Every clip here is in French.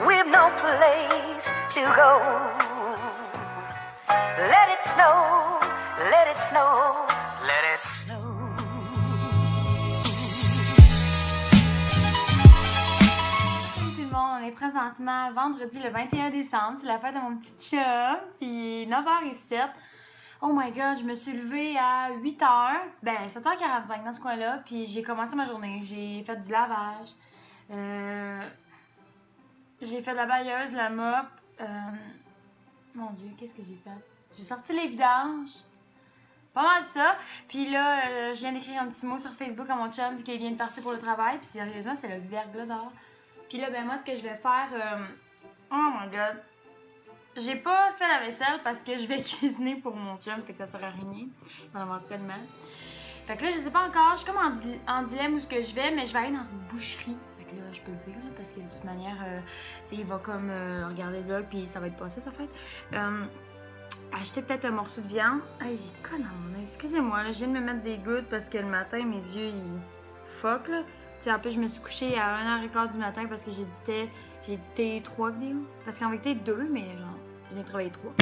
we've no place to go. Let it snow, let it snow, let it snow. On est présentement vendredi le 21 décembre, c'est la fête de mon petit chat, puis 9h07. Oh my god, je me suis levée à 8h, ben 7h45 dans ce coin-là, puis j'ai commencé ma journée. J'ai fait du lavage, j'ai fait de la bailleuse, la mop, mon dieu, qu'est-ce que j'ai fait? J'ai sorti les vidanges, pas mal ça, puis là, je viens d'écrire un petit mot sur Facebook à mon chum qu'il vient de partir pour le travail, puis sérieusement, c'est le verglas dehors. Puis là, ben moi, ce que je vais faire... Oh my god! J'ai pas fait la vaisselle parce que je vais cuisiner pour mon chum, fait que ça sert à rien. Il va en avoir tellement. Fait que là, je sais pas encore, je suis comme en dilemme où ce que je vais, mais je vais aller dans une boucherie. Fait que là, je peux le dire, là, parce que de toute manière, tu sais, il va comme regarder le vlog, puis ça va être passé, ça fait. Acheter peut-être un morceau de viande. Hey, j'ai de quoi dans mon œil? Excusez-moi, là, je viens de me mettre des gouttes parce que le matin, mes yeux, ils fuck, là. T'sais, en plus, je me suis couchée à 1h15 du matin parce que j'ai édité 3 vidéos. Parce qu'en vérité, 2, mais genre, j'en ai travaillé 3.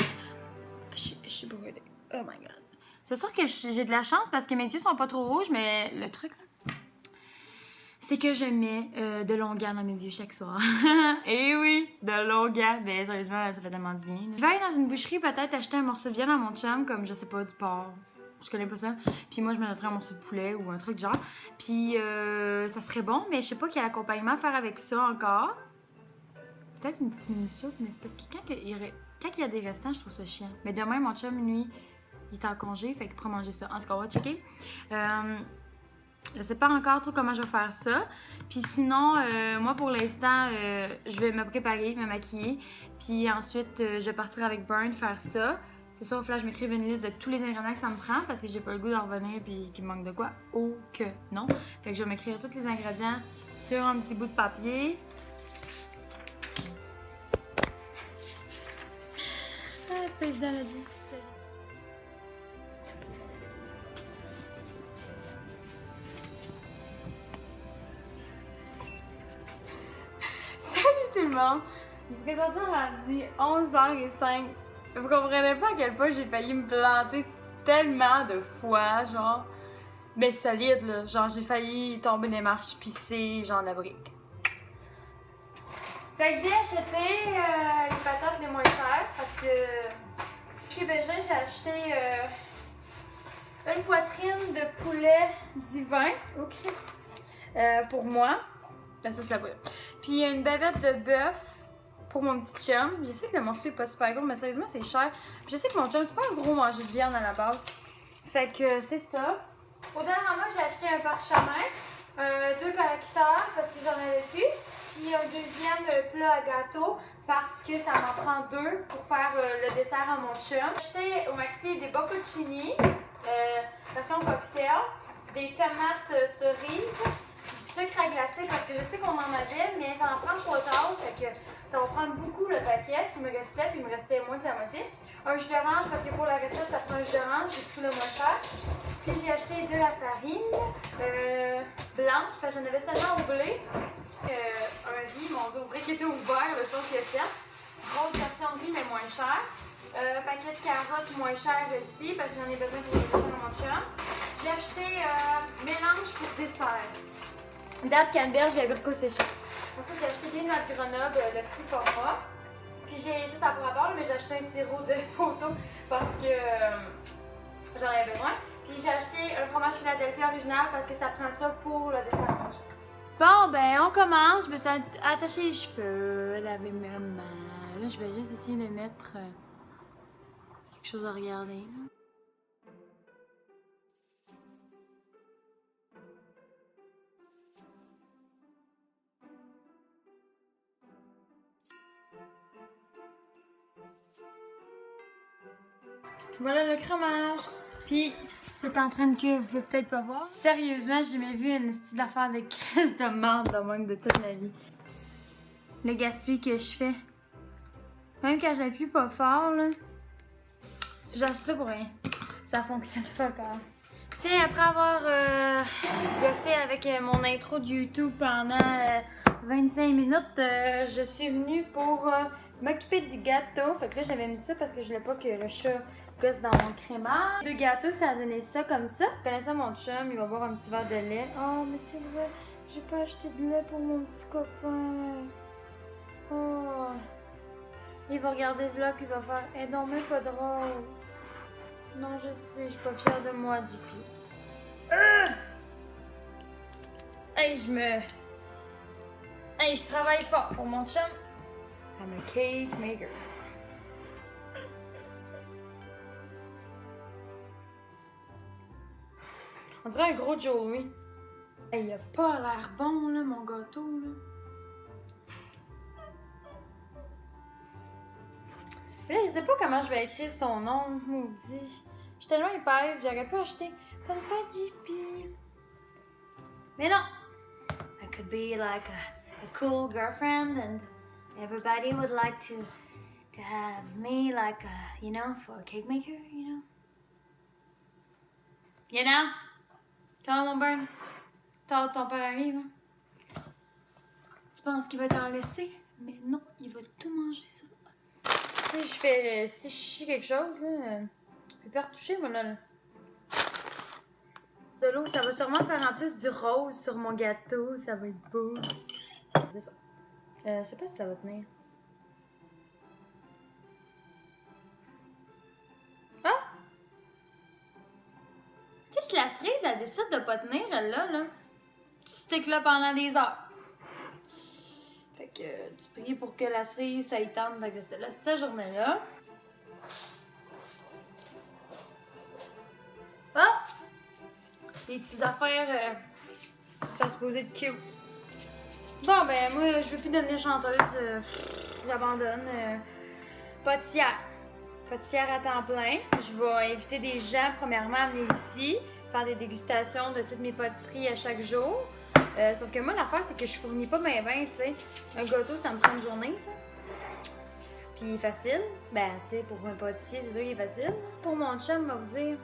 Je suis brûlée. Oh my god. C'est sûr que j'ai de la chance parce que mes yeux sont pas trop rouges, mais le truc, là, c'est que je mets de l'onguent dans mes yeux chaque soir. Et oui, de l'onguent. Ben, sérieusement, ça fait tellement du bien. Je vais aller dans une boucherie, peut-être acheter un morceau de viande à mon chum, comme, je sais pas, du porc. Je connais pas ça. Puis moi, je me noterais un morceau de poulet ou un truc du genre. Puis ça serait bon, mais je sais pas quel accompagnement faire avec ça encore. Peut-être une petite mini-soupe, mais c'est parce que quand il y a des restants, je trouve ça chiant. Mais demain, mon chum, lui, il est en congé, fait qu'il pourra manger ça. En tout cas, on va checker. Je sais pas encore trop comment je vais faire ça. Puis sinon, moi, pour l'instant, je vais me préparer, me maquiller. Puis ensuite, je vais partir avec Burn faire ça. C'est sûr, là, je m'écrive une liste de tous les ingrédients que ça me prend parce que j'ai pas le goût d'en revenir et qu'il me manque de quoi. Oh que non. Fait que je vais m'écrire tous les ingrédients sur un petit bout de papier. Ah, c'est pas évident la vie. Salut tout le monde! Je suis présentement rendu 11h05. Vous comprenez pas à quel point j'ai failli me planter tellement de fois, genre, mais solide, là. Genre, j'ai failli tomber des marches pissées, genre la brique. Fait que j'ai acheté les patates les moins chères parce que chez Bégin, j'ai acheté une poitrine de poulet divin au Christ pour moi. Ça, c'est la poêle. Puis une bavette de bœuf pour mon petit chum. Je sais que le morceau est pas super gros, mais sérieusement, c'est cher. Puis je sais que mon chum, c'est pas un gros manger de viande à la base. Fait que c'est ça. Au dernier moment, j'ai acheté un parchemin, 2 correcteurs parce que j'en avais plus, puis un deuxième plat à gâteau parce que ça m'en prend 2 pour faire le dessert à mon chum. J'ai acheté au maxi des bocconcini, version cocktail, des tomates cerises, du sucre à glacer parce que je sais qu'on en avait, mais ça en prend 3 tasses, fait que ça va prendre beaucoup le paquet qui me restait, puis il me restait moins que la moitié. Un jus d'orange parce que pour la recette, ça prend un jus d'orange, j'ai pris le moins cher. Puis j'ai acheté de la farine blanche, parce que j'en avais seulement au blé. Un riz, mon dieu, vrai qu'il était ouvert, le sauce qu'il a fait. Grosse version de riz, mais moins cher. Paquet de carottes moins cher aussi, parce que j'en ai besoin pour les dessert de mon chum. J'ai acheté mélange pour dessert. Date canneberge et abricot séché. Pour ça, j'ai acheté des noix de Grenoble, le petit format. Puis ça pour rapport, mais j'ai acheté un sirop de poteau parce que j'en avais besoin. Puis j'ai acheté un fromage Philadelphia original parce que ça prend ça pour le dessert. Bon, ben on commence. Je me suis attaché les cheveux, laver mes mains. Là, je vais juste essayer de mettre quelque chose à regarder. Voilà le cramage. Puis, c'est en train de que vous pouvez peut-être pas voir. Sérieusement, j'ai jamais vu une style d'affaire de crise de merde de même de toute ma vie. Le gaspillage que je fais. Même quand j'appuie pas fort, là, j'achète ça pour rien. Ça fonctionne pas quand même. Tiens, après avoir gossé avec mon intro de YouTube pendant 25 minutes, je suis venue pour m'occuper du gâteau. Fait que là, j'avais mis ça parce que je voulais pas que le chat gosse dans mon crémage. 2 gâteaux, ça a donné ça comme ça. Connaissant mon chum, il va boire un petit verre de lait. Oh, mais c'est vrai, j'ai pas acheté de lait pour mon petit copain. Oh. Il va regarder le vlog, il va faire « Eh non, mais pas drôle. » Non, je sais, je suis pas fière de moi, JP. Hey, Hey, je travaille fort pour mon chum. I'm a cake maker. On dirait un gros Joey. Hey, il a pas l'air bon, là, mon gâteau, là. Mais là, je sais pas comment je vais écrire son nom, maudit. Je suis tellement épaisse, j'aurais pu acheter Bonne fête, JP. Mais non! I could be like a cool girlfriend and everybody would like to have me like a, you know, for a cake maker, you know? You know? Toi, mon burn, ton père arrive, hein? Tu penses qu'il va t'en laisser? Mais non, il va tout manger, ça. Si je chie quelque chose, là, je peux retoucher, moi, là. De l'eau, ça va sûrement faire en plus du rose sur mon gâteau, ça va être beau. C'est ça. Je sais pas si ça va tenir. Ah! Tu sais, si la cerise, elle décide de pas tenir, elle là, tu sticks là pendant des heures. Fait que tu pries pour que la cerise, ça y tente de rester là cette journée-là. Ah! Les petites affaires, ça se posait de cute. Bon, ben, moi, je veux plus devenir chanteuse. J'abandonne. Pâtissière. Pâtissière à temps plein. Je vais inviter des gens, premièrement, à venir ici, faire des dégustations de toutes mes pâtisseries à chaque jour. Sauf que moi, l'affaire, c'est que je fournis pas mes vins, tu sais. Un gâteau, ça me prend une journée, tu sais. Puis facile. Ben, tu sais, pour un pâtissier, c'est sûr qu'il est facile. Pour mon chum, il va vous dire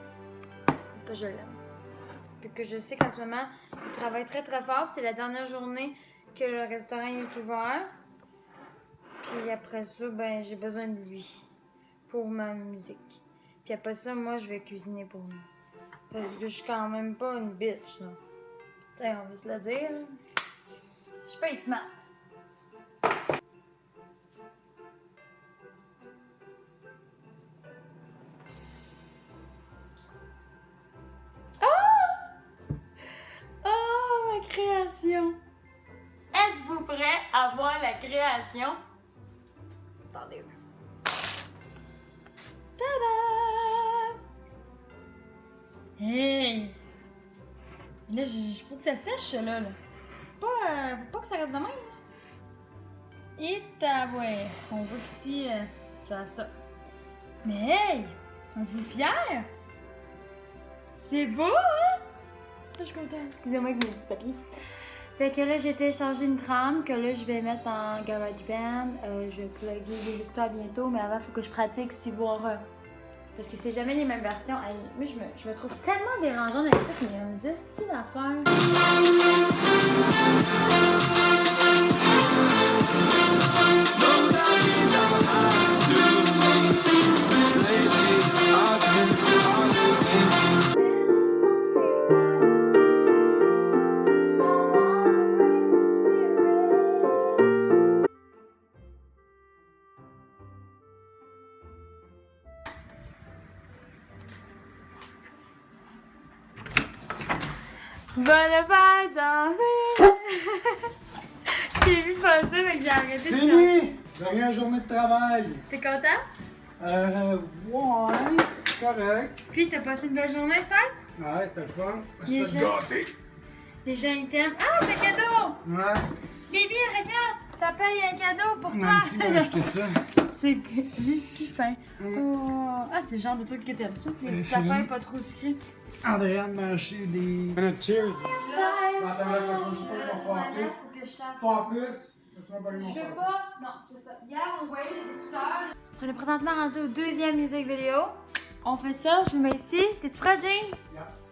que je l'aime. Puis que je sais qu'en ce moment, il travaille très très fort. Puis c'est la dernière journée que le restaurant est ouvert. Puis après ça, ben, j'ai besoin de lui pour ma musique. Puis après ça, moi, je vais cuisiner pour lui. Parce que je suis quand même pas une bitch, là. T'sais, on va se le dire. Je suis pas intimate. Oh, ma création! Êtes-vous prêts à voir la création? Attendez. Tada! Hey! Là, faut que ça sèche, ça, là. Faut pas que ça reste de même, là. Et ouais, on voit qu'ici, ça ça. Mais hey! Êtes-vous fiers? C'est beau, hein? Je suis contente. Excusez-moi avec mes petits papiers. Fait que là, j'ai téléchargé une trame que là, je vais mettre en GarageBand. Je vais plugger les écouteurs bientôt, mais avant, il faut que je pratique si voir. Parce que c'est jamais les mêmes versions. Hey, moi, je me trouve tellement dérangeante avec toutes mes hosties d'affaires. Bonne fête, j'en J'ai vu passer, mais j'ai arrêté de chanter. Fini! Dernière journée de travail. T'es content? Ouais, correct. Puis, t'as passé une belle journée, ce soir? Ouais, c'était le fun. Je Les me suis fait gens- gâter. Les gens, ils t'aiment. Ah, c'est un cadeau! Ouais. Bibi, regarde! Papa, il y a un cadeau pour toi! Nancy m'a acheté ça. C'est lui qui fait. Oh. Ah, c'est le genre de truc que t'aimes ça. Les petites Fini. affaires pas trop sucrées. Andréane m'a acheté des... Cheers. Attends, là, parce que je sais pas mon focus. Faut que je chante. Focus. Laisse-moi pas mon Je veux focus. pas. Non, c'est ça. Hier, on voyait les écouteurs. On est présentement rendu au deuxième musique vidéo. On fait ça, je me mets ici. T'es-tu prêt, Jane?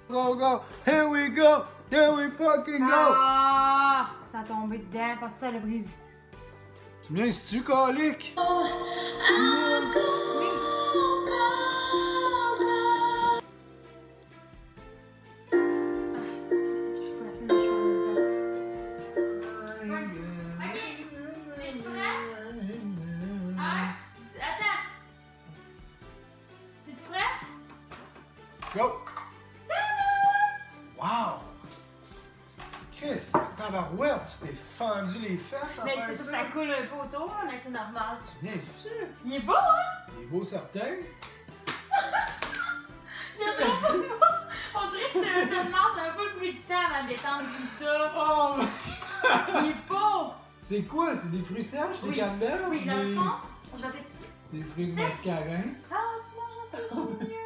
Go, go. Here we go. Here we fucking go! Ah! Ça a tombé dedans, parce que ça le brise. Tu viens, c'est-tu, calique? Go! Wow! Chris, tabarouette, tu t'es fendu les fesses en Mais faire c'est ça? ça, ça coule un peu autour, mais c'est normal. Tu viens, c'est-tu? Il est beau, hein? Il est beau certain? Il est trop beau! On dirait que c'est un demande un peu plus de temps avant de détendre tout ça. Oh! Il est beau! C'est quoi? C'est des fruits sèches, des Oui. canneberges, Oui, dans le fond, je vais t'expliquer. des cerises mascarins? Ah, tu manges ça, c'est mieux!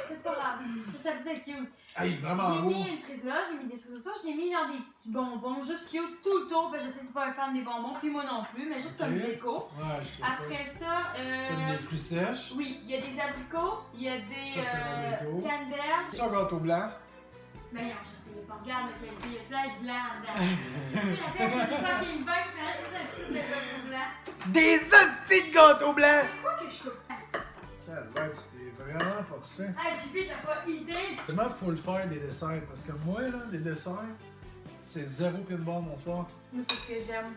Mais c'est pas grave, ça faisait cute. Ah, il est vraiment J'ai beau. mis une cerise là, j'ai mis des cerises autour, j'ai mis genre des petits bonbons, juste cute tout le tour, parce que je sais que t'es pas un fan des bonbons, puis moi non plus, mais juste comme Ok. déco. Ouais, je trouve Après ça, T'aimes des fruits sèches? oui, il y a des abricots, il y a des Ça, c'est un abricot. canneberges. Ça, gâteau blanc. Mais non, regarde la qualité, il y a plein de blanc dedans. Tu sais, la tête, il y a des fucking bugs, mais c'est un petit gâteau blanc. Des hosties de gâteau blanc! Pourquoi que je coupe ça? Ouais, tu t'es vraiment forcé. Hey, JP, t'as pas idée? Heureusement, il faut le faire des desserts, parce que moi, là, des desserts, c'est zéro pinball, mon fort. Moi, c'est ce que j'aime.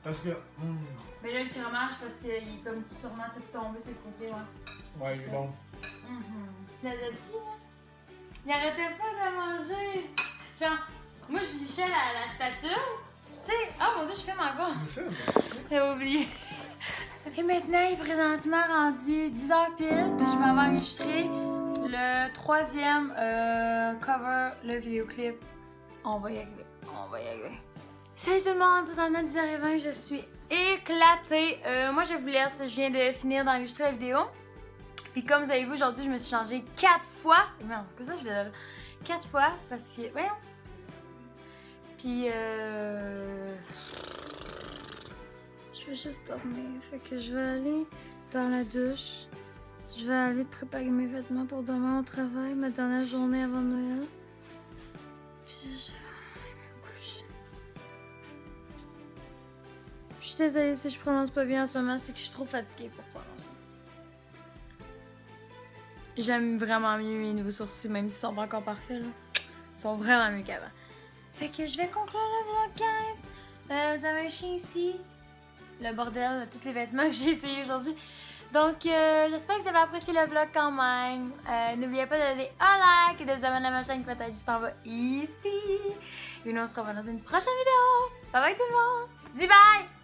Parce que, Mais là, le fromage, parce qu'il est comme sûrement tout tombé sur le côté, ouais. ouais, il est bon. La petite fille, hein? Il arrêtait pas de manger. Genre, moi, je lichais la statue. Tu sais, oh mon dieu, je fais ma Tu gomme. me fais un hostie. J'avais oublié. Et maintenant, il est présentement rendu 10h pile, puis je m'en vais enregistrer le troisième cover, le vidéoclip. On va y arriver, on va y arriver. Salut tout le monde, présentement 10h20, je suis éclatée. Moi, je vous laisse, je viens de finir d'enregistrer la vidéo. Puis comme vous avez vu, aujourd'hui, je me suis changée 4 fois. Non, que ça, je vais 4 fois, parce que, voyons. Puis, je vais juste dormir. Fait que je vais aller dans la douche. Je vais aller préparer mes vêtements pour demain au travail, ma dernière journée avant Noël. Puis je vais aller me coucher. Je suis désolée si je prononce pas bien en ce moment, c'est que je suis trop fatiguée pour prononcer. J'aime vraiment mieux mes nouveaux sourcils, même s'ils sont pas encore parfaits, là. Ils sont vraiment mieux qu'avant. Fait que je vais conclure le vlog, guys. Vous avez un chien ici. Le bordel de tous les vêtements que j'ai essayé aujourd'hui. Donc, j'espère que vous avez apprécié le vlog quand même. N'oubliez pas de donner un like et de vous abonner à ma chaîne qui va être juste en bas ici. Et nous, on se revoit dans une prochaine vidéo. Bye bye tout le monde. Dis bye!